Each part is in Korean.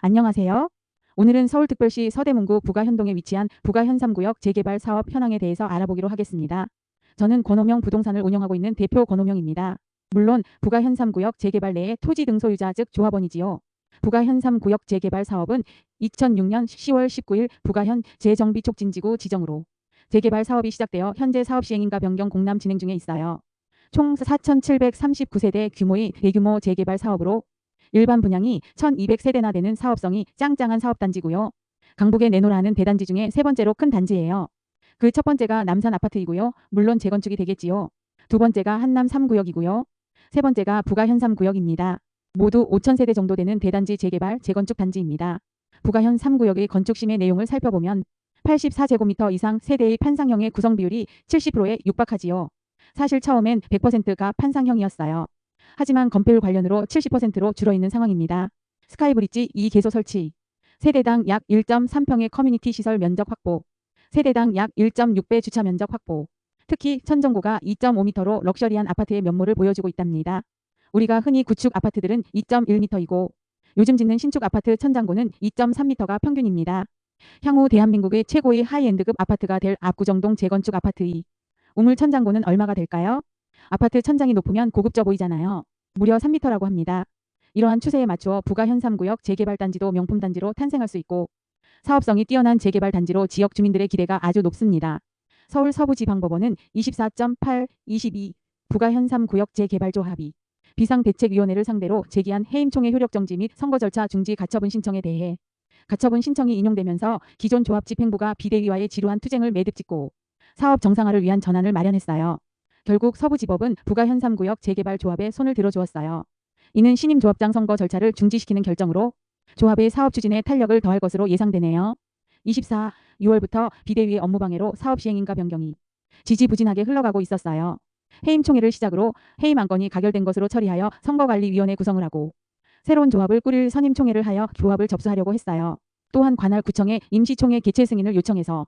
안녕하세요. 오늘은 서울특별시 서대문구 부가현동에 위치한 부가현3구역 재개발 사업 현황에 대해서 알아보기로 하겠습니다. 저는 권오명 부동산을 운영하고 있는 대표 권오명입니다. 물론 부가현3구역 재개발 내의 토지 등 소유자 즉 조합원이지요. 부가현3구역 재개발 사업은 2006년 10월 19일 부가현 재정비촉진지구 지정으로 재개발 사업이 시작되어 현재 사업 시행인가 변경 공람 진행 중에 있어요. 총 4,739세대 규모의 대규모 재개발 사업으로 일반 분양이 1,200세대나 되는 사업성이 짱짱한 사업단지고요. 강북에 내놓으라 하는 대단지 중에 세 번째로 큰 단지예요. 그 첫 번째가 남산 아파트이고요. 물론 재건축이 되겠지요. 두 번째가 한남 3구역이고요. 세 번째가 부가현 3구역입니다. 모두 5,000세대 정도 되는 대단지 재개발, 재건축 단지입니다. 부가현 3구역의 건축 심의 내용을 살펴보면 84제곱미터 이상 세대의 판상형의 구성 비율이 70%에 육박하지요. 사실 처음엔 100%가 판상형이었어요. 하지만 건폐율 관련으로 70%로 줄어있는 상황입니다. 스카이브릿지 2개소 설치, 세대당 약 1.3평의 커뮤니티 시설 면적 확보, 세대당 약 1.6배 주차 면적 확보, 특히 천정고가 2.5m로 럭셔리한 아파트의 면모를 보여주고 있답니다. 우리가 흔히 구축 아파트들은 2.1m이고 요즘 짓는 신축 아파트 천장고는 2.3m가 평균입니다. 향후 대한민국의 최고의 하이엔드급 아파트가 될 압구정동 재건축 아파트의 우물 천장고는 얼마가 될까요? 아파트 천장이 높으면 고급져 보이잖아요. 무려 3m라고 합니다. 이러한 추세에 맞추어 부가현 3구역 재개발 단지도 명품 단지로 탄생할 수 있고 사업성이 뛰어난 재개발 단지로 지역 주민들의 기대가 아주 높습니다. 서울 서부지방법원은 24.8-22 부가현 3구역 재개발조합이 비상대책위원회를 상대로 제기한 해임총회 효력 정지 및 선거 절차 중지 가처분 신청에 대해 가처분 신청이 인용되면서 기존 조합 집행부가 비대위와의 지루한 투쟁을 매듭짓고 사업 정상화를 위한 전환을 마련했어요. 결국 서부지법은 부가현 3구역 재개발 조합에 손을 들어주었어요. 이는 신임 조합장 선거 절차를 중지시키는 결정으로 조합의 사업 추진에 탄력을 더할 것으로 예상되네요. 24. 6월부터 비대위의 업무방해로 사업 시행인가 변경이 지지부진하게 흘러가고 있었어요. 해임총회를 시작으로 해임 안건이 가결된 것으로 처리하여 선거관리위원회 구성을 하고 새로운 조합을 꾸릴 선임총회를 하여 조합을 접수하려고 했어요. 또한 관할 구청에 임시총회 개최 승인을 요청해서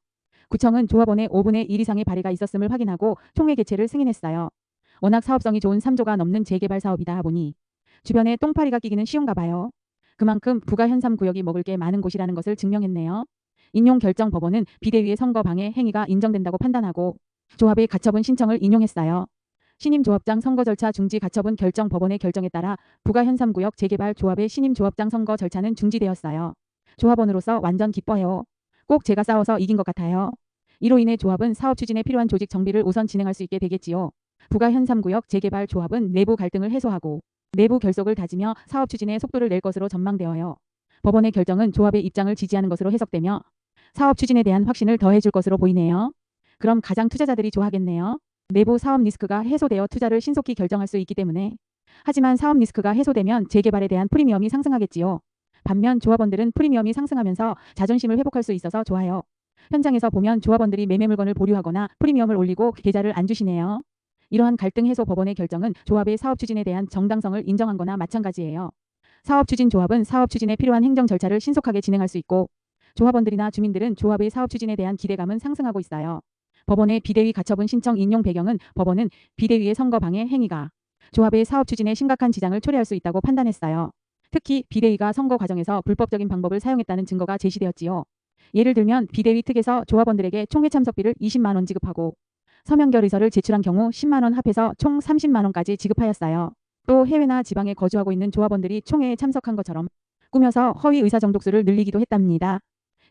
구청은 조합원의 5분의 1 이상의 발의가 있었음을 확인하고 총회 개최를 승인했어요. 워낙 사업성이 좋은 3조가 넘는 재개발 사업이다 보니 주변에 똥파리가 끼기는 쉬운가 봐요. 그만큼 부가현 3구역이 먹을 게 많은 곳이라는 것을 증명했네요. 인용 결정 법원은 비대위의 선거 방해 행위가 인정된다고 판단하고 조합의 가처분 신청을 인용했어요. 신임 조합장 선거 절차 중지 가처분 결정 법원의 결정에 따라 부가현 3구역 재개발 조합의 신임 조합장 선거 절차는 중지되었어요. 조합원으로서 완전 기뻐해요. 꼭 제가 싸워서 이긴 것 같아요. 이로 인해 조합은 사업 추진에 필요한 조직 정비를 우선 진행할 수 있게 되겠지요. 부가현 3구역 재개발 조합은 내부 갈등을 해소하고 내부 결속을 다지며 사업 추진에 속도를 낼 것으로 전망되어요. 법원의 결정은 조합의 입장을 지지하는 것으로 해석되며 사업 추진에 대한 확신을 더해줄 것으로 보이네요. 그럼 가장 투자자들이 좋아하겠네요. 내부 사업 리스크가 해소되어 투자를 신속히 결정할 수 있기 때문에. 하지만 사업 리스크가 해소되면 재개발에 대한 프리미엄이 상승하겠지요. 반면 조합원들은 프리미엄이 상승하면서 자존심을 회복할 수 있어서 좋아요. 현장에서 보면 조합원들이 매매 물건을 보류하거나 프리미엄을 올리고 계좌를 안 주시네요. 이러한 갈등 해소 법원의 결정은 조합의 사업 추진에 대한 정당성을 인정한 거나 마찬가지예요. 사업 추진 조합은 사업 추진에 필요한 행정 절차를 신속하게 진행할 수 있고 조합원들이나 주민들은 조합의 사업 추진에 대한 기대감은 상승하고 있어요. 법원의 비대위 가처분 신청 인용 배경은 법원은 비대위의 선거 방해 행위가 조합의 사업 추진에 심각한 지장을 초래할 수 있다고 판단했어요. 특히 비대위가 선거 과정에서 불법적인 방법을 사용했다는 증거가 제시되었지요. 예를 들면 비대위 특에서 조합원들에게 총회 참석비를 20만 원 지급하고 서명결 의서를 제출한 경우 10만 원 합해서 총 30만 원까지 지급하였어요. 또 해외나 지방에 거주하고 있는 조합원들이 총회에 참석한 것처럼 꾸며서 허위 의사 정독수를 늘리기도 했답니다.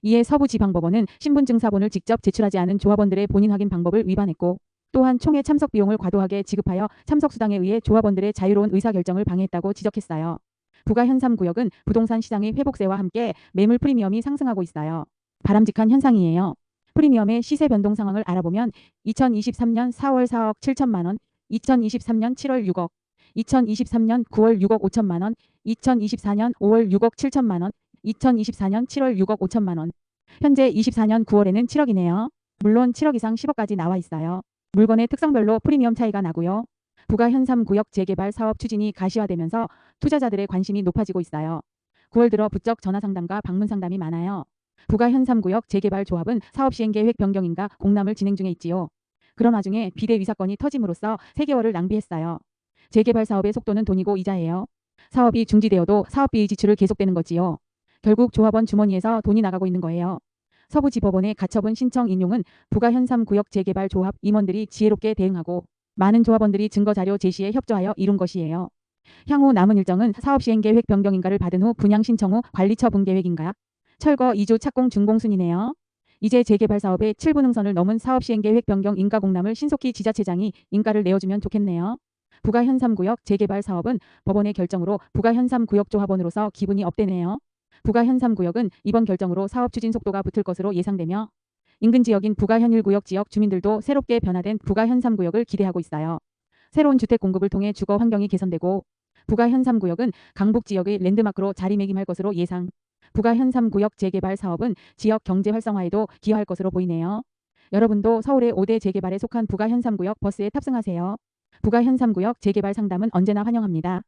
이에 서부지방법원은 신분증 사본을 직접 제출하지 않은 조합원들의 본인 확인 방법을 위반했고 또한 총회 참석 비용을 과도하게 지급하여 참석 수당에 의해 조합원들의 자유로운 의사결정을 방해했다고 지적했어요. 부가현 3구역은 부동산 시장의 회복세와 함께 매물 프리미엄이 상승하고 있어요. 바람직한 현상이에요. 프리미엄의 시세 변동 상황을 알아보면 2023년 4월 4억 7천만 원, 2023년 7월 6억, 2023년 9월 6억 5천만 원, 2024년 5월 6억 7천만 원, 2024년 7월 6억 5천만 원. 현재 24년 9월에는 7억이네요. 물론 7억 이상 10억까지 나와 있어요. 물건의 특성별로 프리미엄 차이가 나고요. 부가현 3구역 재개발 사업 추진이 가시화되면서 투자자들의 관심이 높아지고 있어요. 9월 들어 부쩍 전화 상담과 방문 상담이 많아요. 부가현 3구역 재개발 조합은 사업 시행 계획 변경인가 공람을 진행 중에 있지요. 그런 와중에 비대위 사건이 터짐으로써 3개월을 낭비했어요. 재개발 사업의 속도는 돈이고 이자예요. 사업이 중지되어도 사업비의 지출을 계속되는 거지요. 결국 조합원 주머니에서 돈이 나가고 있는 거예요. 서부지법원의 가처분 신청 인용은 부가 현 3구역 재개발 조합 임원들이 지혜롭게 대응하고 많은 조합원들이 증거자료 제시에 협조하여 이룬 것이에요. 향후 남은 일정은 사업시행계획 변경인가를 받은 후 분양 신청 후 관리처분 계획인가, 철거 2주 착공 준공 순이네요. 이제 재개발 사업의 7분 능선을 넘은 사업시행계획 변경 인가 공람을 신속히 지자체장이 인가를 내어주면 좋겠네요. 부가 현 3구역 재개발 사업은 법원의 결정으로 부가 현 3구역 조합원으로서 기분이 업되네요. 부가 현 3구역은 이번 결정으로 사업 추진 속도가 붙을 것으로 예상되며 인근 지역인 부가 현 1구역 지역 주민들도 새롭게 변화된 부가 현 3구역을 기대하고 있어요. 새로운 주택 공급을 통해 주거 환경이 개선되고 부가 현 3구역은 강북 지역의 랜드마크로 자리매김할 것으로 예상. 부가 현 3구역 재개발 사업은 지역 경제 활성화에도 기여할 것으로 보이네요. 여러분도 서울의 5대 재개발에 속한 부가 현 3구역 버스에 탑승하세요. 부가 현 3구역 재개발 상담은 언제나 환영합니다.